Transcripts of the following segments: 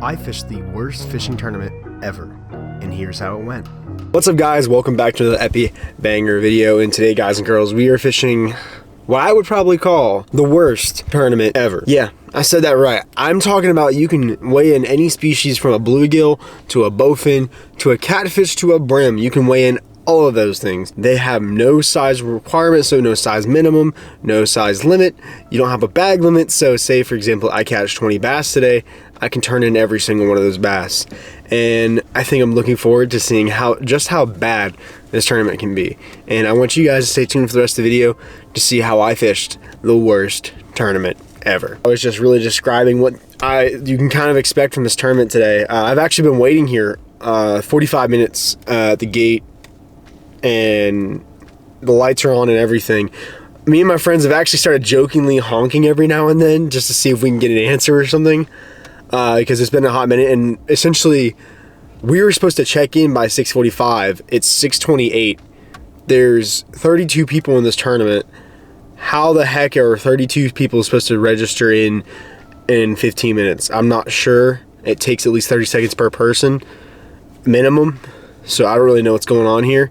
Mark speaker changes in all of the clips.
Speaker 1: I fished the worst fishing tournament ever, and here's how it went.
Speaker 2: What's up, guys? Welcome back to the Epi Banger video, and today, guys and girls, we are fishing what I would probably call the worst tournament ever. Yeah, I said that right. I'm talking about you can weigh in any species from a bluegill to a bowfin to a catfish to a brim. You can weigh in all of those things. They have no size requirement, so no size minimum, no size limit. You don't have a bag limit, so say for example I catch 20 bass today, I can turn in every single one of those bass. And I think I'm looking forward to seeing just how bad this tournament can be. And I want you guys to stay tuned for the rest of the video to see how I fished the worst tournament ever. I was just really describing what you can kind of expect from this tournament today. I've actually been waiting here 45 minutes at the gate, and the lights are on and everything. Me and my friends have actually started jokingly honking every now and then just to see if we can get an answer or something, because it's been a hot minute. And essentially we were supposed to check in by 6:45. It's 6:28. There's 32 people in this tournament. How the heck are 32 people supposed to register in 15 minutes? I'm not sure. It takes at least 30 seconds per person minimum, so I don't really know what's going on here,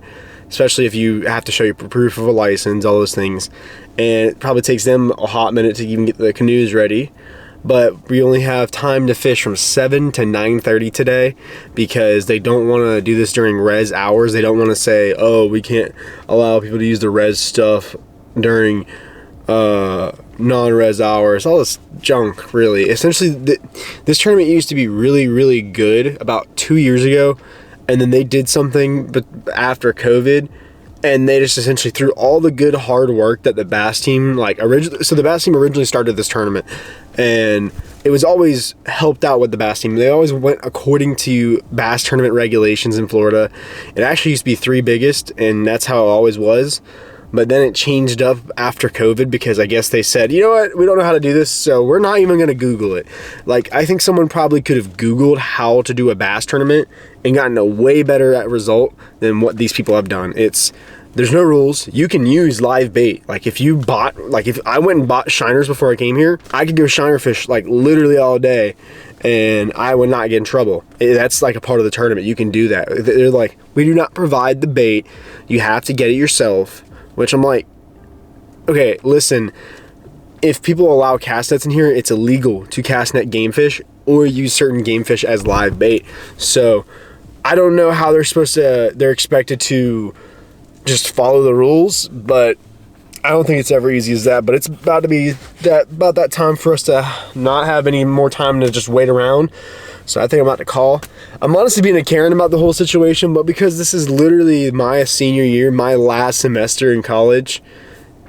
Speaker 2: especially if you have to show your proof of a license, all those things. And it probably takes them a hot minute to even get the canoes ready. But we only have time to fish from 7 to 9:30 today, because they don't want to do this during res hours. They don't want to say, oh, we can't allow people to use the res stuff during non-res hours, all this junk. Really, essentially this tournament used to be really good about 2 years ago, and then they did something but after COVID, and they just essentially threw all the good hard work that the bass team so the bass team originally started this tournament, and it was always helped out with the bass team. They always went according to bass tournament regulations in Florida. It actually used to be 3 biggest, and that's how it always was. But then it changed up after COVID, because I guess they said, you know what, we don't know how to do this, so we're not even going to Google it. Like, I think someone probably could have Googled how to do a bass tournament and gotten a way better result than what these people have done. There's no rules. You can use live bait. Like, if I went and bought shiners before I came here, I could go shiner fish like literally all day, and I would not get in trouble. That's like a part of the tournament. You can do that. They're like, we do not provide the bait. You have to get it yourself. Which I'm like, okay, listen, if people allow cast nets in here, it's illegal to cast net game fish or use certain game fish as live bait. So I don't know how they're expected to just follow the rules, but I don't think it's ever easy as that. But it's about to be about that time for us to not have any more time to just wait around. So I think I'm about to call. I'm honestly being a Karen about the whole situation, but because this is literally my senior year, my last semester in college,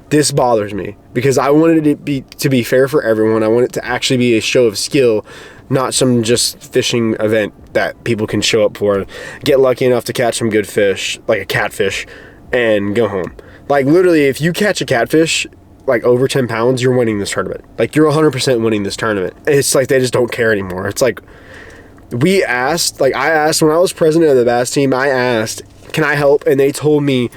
Speaker 2: this bothers me, because I wanted it to be fair for everyone. I want it to actually be a show of skill, not some just fishing event that people can show up for, get lucky enough to catch some good fish, like a catfish, and go home. Like, literally, if you catch a catfish like over 10 pounds, you're winning this tournament. Like, you're 100% winning this tournament. It's like they just don't care anymore. It's like, I asked when I was president of the bass team, I asked, can I help? And they told me,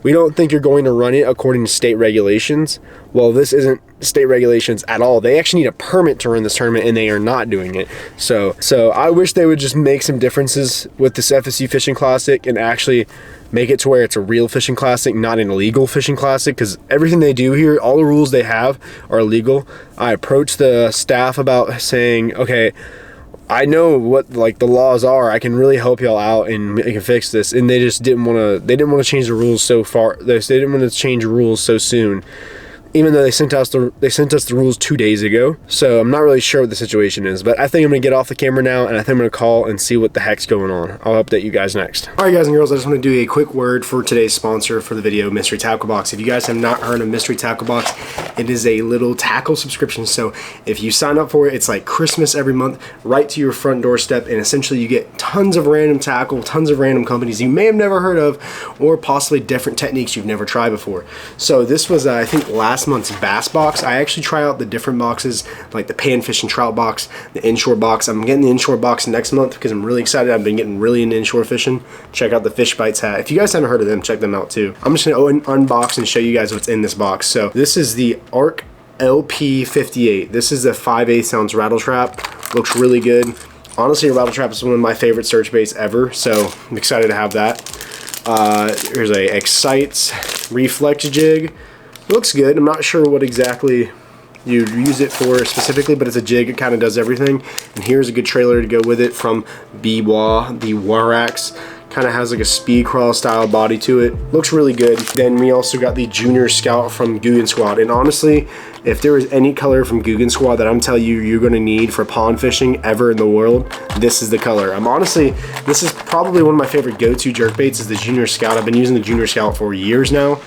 Speaker 2: we don't think you're going to run it according to state regulations. Well, this isn't state regulations at all. They actually need a permit to run this tournament, and they are not doing it. So I wish they would just make some differences with this FSU Fishing Classic and actually make it to where it's a real fishing classic, not an illegal fishing classic, because everything they do here, all the rules they have are illegal. I approached the staff about saying, okay, I know what the laws are. I can really help y'all out and make it fix this. And they just didn't want to. They didn't want to change the rules so far. They didn't want to change rules so soon, even though they sent us the rules 2 days ago. So I'm not really sure what the situation is. But I think I'm gonna get off the camera now, and I think I'm gonna call and see what the heck's going on. I'll update you guys next. All right, guys and girls, I just want to do a quick word for today's sponsor for the video, Mystery Tackle Box. If you guys have not heard of Mystery Tackle Box, it is a little tackle subscription. So if you sign up for it, it's like Christmas every month, right to your front doorstep, and essentially you get tons of random tackle, tons of random companies you may have never heard of, or possibly different techniques you've never tried before. So this was, I think, last month's bass box. I actually try out the different boxes, like the panfish and trout box, the inshore box. I'm getting the inshore box next month because I'm really excited. I've been getting really into inshore fishing. Check out the Fish Bites hat. If you guys haven't heard of them, check them out too. I'm just gonna unbox and show you guys what's in this box. So this is the Arc LP58. This is a 5/8 ounce rattle trap. Looks really good. Honestly, a rattle trap is one of my favorite search baits ever, so I'm excited to have that. Here's a Excites reflex jig. Looks good. I'm not sure what exactly you use it for specifically, but it's a jig. It kind of does everything. And here's a good trailer to go with it from Biwa, the Warax. Kind of has like a speed crawl style body to it. Looks really good. Then we also got the Junior Scout from Guggen Squad. And honestly, if there is any color from Guggen Squad that I'm telling you you're going to need for pond fishing ever in the world, this is the color. This is probably one of my favorite go-to jerkbaits is the Junior Scout. I've been using the Junior Scout for years now,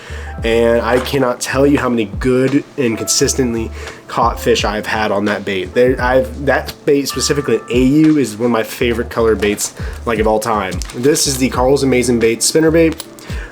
Speaker 2: and I cannot tell you how many good and consistently caught fish I've had on that bait. That bait specifically, AU, is one of my favorite color baits like of all time. This is the Carl's Amazing Bait spinner bait.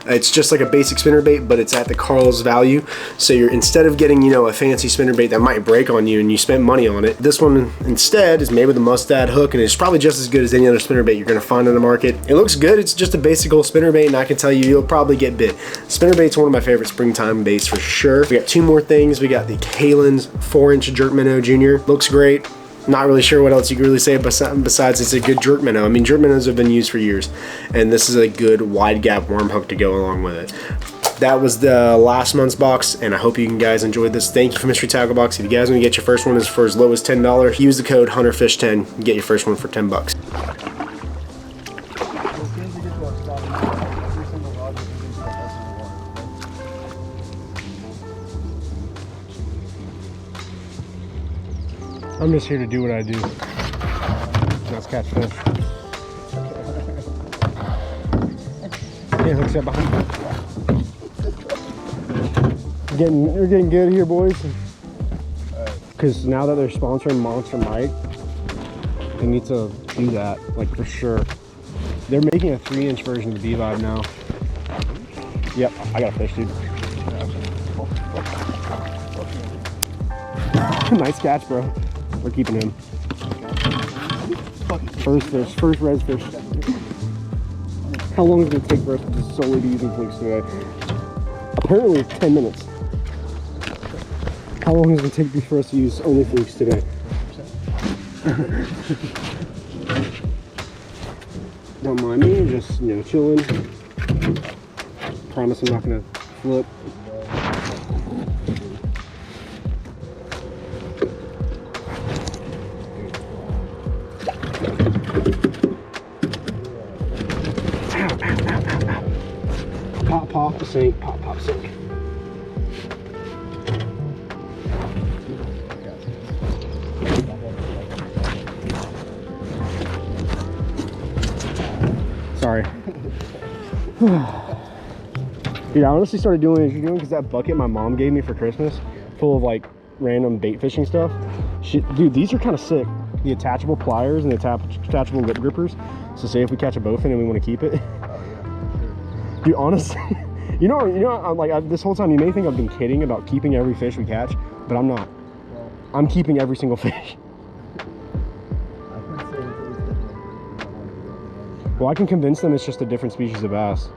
Speaker 2: It's just like a basic spinner bait, but it's at the Carl's value. So you're, instead of getting, you know, a fancy spinner bait that might break on you and you spent money on it, this one instead is made with a Mustad hook, and it's probably just as good as any other spinner bait you're gonna find on the market. It looks good. It's just a basic old spinner bait, and I can tell you, you'll probably get bit. Spinner bait's one of my favorite springtime baits for sure. We got two more things. We got the Kalin's 4-inch jerk minnow junior. Looks great. Not really sure what else you can really say besides it's a good jerk minnow. I mean, jerk minnows have been used for years, and this is a good wide gap worm hook to go along with it. That was the last month's box, and I hope you guys enjoyed this. Thank you for Mystery Tackle Box. If you guys want to get your first one for as low as $10, use the code HunterFish10 and get your first one for $10. I'm just here to do what I do. That's catch fish. Can't hook set behind you. You're getting good here, boys. Because now that they're sponsoring Monster Mike, they need to do that, like, for sure. They're making a 3-inch version of the V-Vibe now. Yep, I got a fish, dude. Nice catch, bro. We're keeping him. First fish, first res fish. How long is it going to take for us to just solely be using flukes today? Apparently it's 10 minutes. How long is it going to take for us to use only flukes today? Don't mind me, just, you know, chilling. Promise I'm not going to flip. Pop, pop, sink, pop, pop, sink. Sorry. Dude, I honestly started doing what you're doing because that bucket my mom gave me for Christmas, full of like random bait fishing stuff. Dude, these are kind of sick. The attachable pliers and the attachable lip grippers. So say if we catch a bowfin and we want to keep it. Dude, honestly, you know, I'm like, this whole time you may think I've been kidding about keeping every fish we catch, but I'm not. I'm keeping every single fish. Well, I can convince them it's just a different species of bass.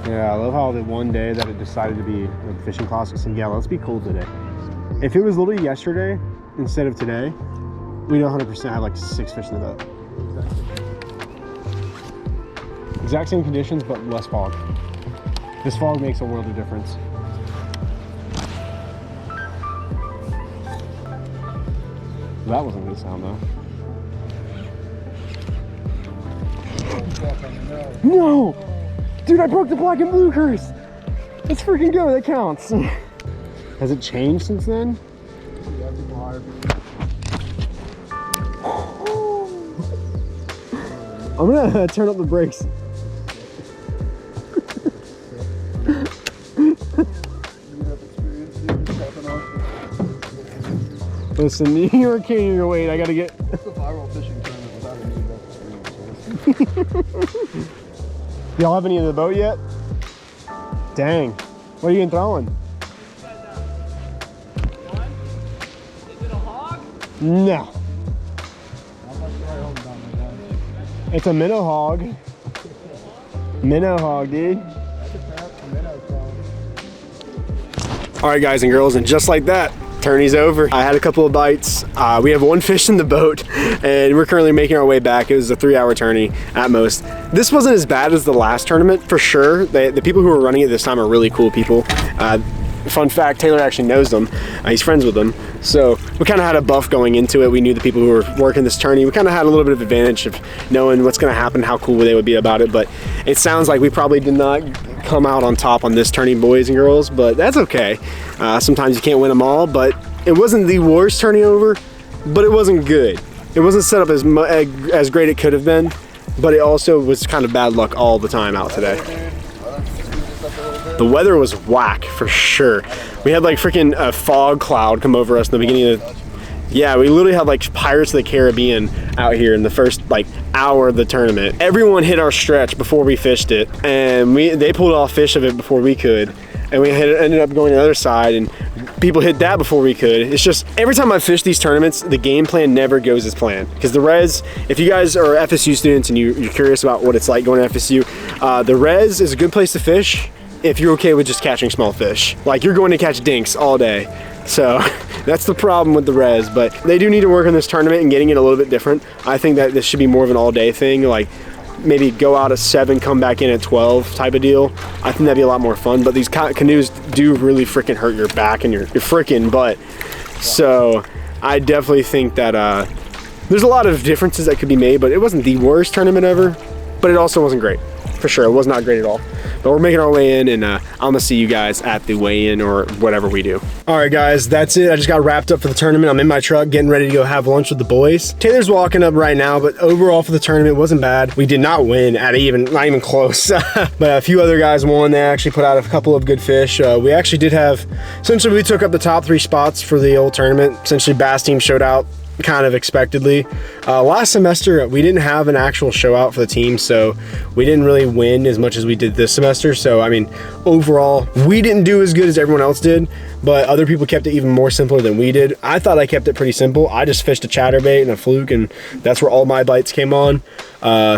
Speaker 2: Yeah, I love how the one day that it decided to be a fishing class, I said, yeah, let's be cool today. If it was literally yesterday instead of today, we'd 100% have like 6 fish in the boat. Exact same conditions, but less fog. This fog makes a world of difference. That wasn't a good sound though. No! Dude, I broke the black and blue curse! Let's freaking go, that counts. Has it changed since then? I'm gonna turn up the brakes. Listen, you're carrying your weight. I gotta get.
Speaker 3: It's a viral fishing tournament without any experience.
Speaker 2: Y'all have any in the boat yet? Dang. What are you throwing?
Speaker 4: One? Is it a hog?
Speaker 2: No.
Speaker 3: How much do I hold down my gun?
Speaker 2: It's a minnow hog. Minnow hog, dude.
Speaker 3: That's a crap minnow
Speaker 2: All right, guys and girls, and just like that, tourney's over. I had a couple of bites. We have one fish in the boat, and we're currently making our way back. It was a 3-hour tourney at most. This wasn't as bad as the last tournament, for sure. The people who are running it this time are really cool people. Fun fact, Taylor actually knows them. He's friends with them. So we kind of had a buff going into it. We knew the people who were working this tourney. We kind of had a little bit of advantage of knowing what's going to happen, how cool they would be about it. But it sounds like we probably did not come out on top on this tourney, boys and girls, but that's okay. Sometimes you can't win them all, but it wasn't the worst tourney over, but it wasn't good. It wasn't set up as great it could have been, but it also was kind of bad luck all the time out today. The weather was whack for sure. We had like freaking a fog cloud come over us in the beginning of yeah, we literally had like Pirates of the Caribbean out here in the first like hour of the tournament. Everyone hit our stretch before we fished it, and they pulled off fish of it before we could, and we ended up going to the other side, and people hit that before we could. It's just every time I fish these tournaments, the game plan never goes as planned. Because the res, if you guys are FSU students and you're curious about what it's like going to FSU, the res is a good place to fish if you're okay with just catching small fish. Like, you're going to catch dinks all day. So that's the problem with the res, but they do need to work on this tournament and getting it a little bit different. I think that this should be more of an all-day thing, like maybe go out at 7, come back in at 12 type of deal. I think that'd be a lot more fun, but these canoes do really freaking hurt your back and your freaking butt. So I definitely think that there's a lot of differences that could be made, but it wasn't the worst tournament ever, but it also wasn't great. For sure, it was not great at all. But we're making our way in, and I'm gonna see you guys at the weigh-in or whatever we do. All right, guys, that's it. I just got wrapped up for the tournament. I'm in my truck getting ready to go have lunch with the boys. Taylor's walking up right now, but overall for the tournament, it wasn't bad. We did not win at not even close. But a few other guys won. They actually put out a couple of good fish. We actually did have, essentially we took up the top 3 spots for the old tournament. Essentially Bass Team showed out kind of expectedly. Last semester we didn't have an actual show out for the team, so we didn't really win as much as we did this semester. So I mean, overall we didn't do as good as everyone else did, but other people kept it even more simpler than we did. I thought I kept it pretty simple. I just fished a chatterbait and a fluke, and that's where all my bites came on.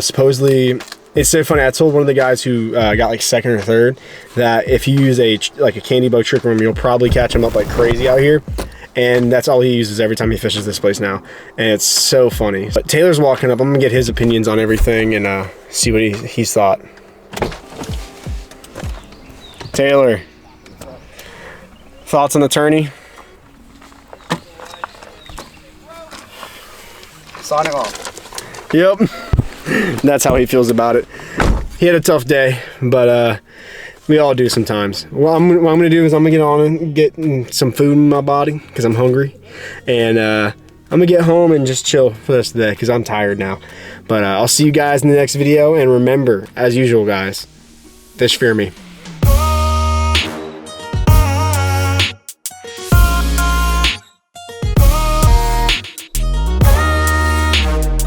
Speaker 2: Supposedly, it's so funny, I told one of the guys who got like 2nd or 3rd that if you use a candy bow trick room, you'll probably catch them up like crazy out here. And that's all he uses every time he fishes this place now. And it's so funny. But Taylor's walking up. I'm gonna get his opinions on everything and see what he's thought. Taylor, thoughts on the tourney?
Speaker 3: Signing off.
Speaker 2: Yep. That's how he feels about it. He had a tough day, but we all do sometimes. What I'm gonna do is I'm gonna get on and get some food in my body because I'm hungry, and I'm gonna get home and just chill for the rest of the day because I'm tired now. But I'll see you guys in the next video, and remember, as usual, guys, fish fear me.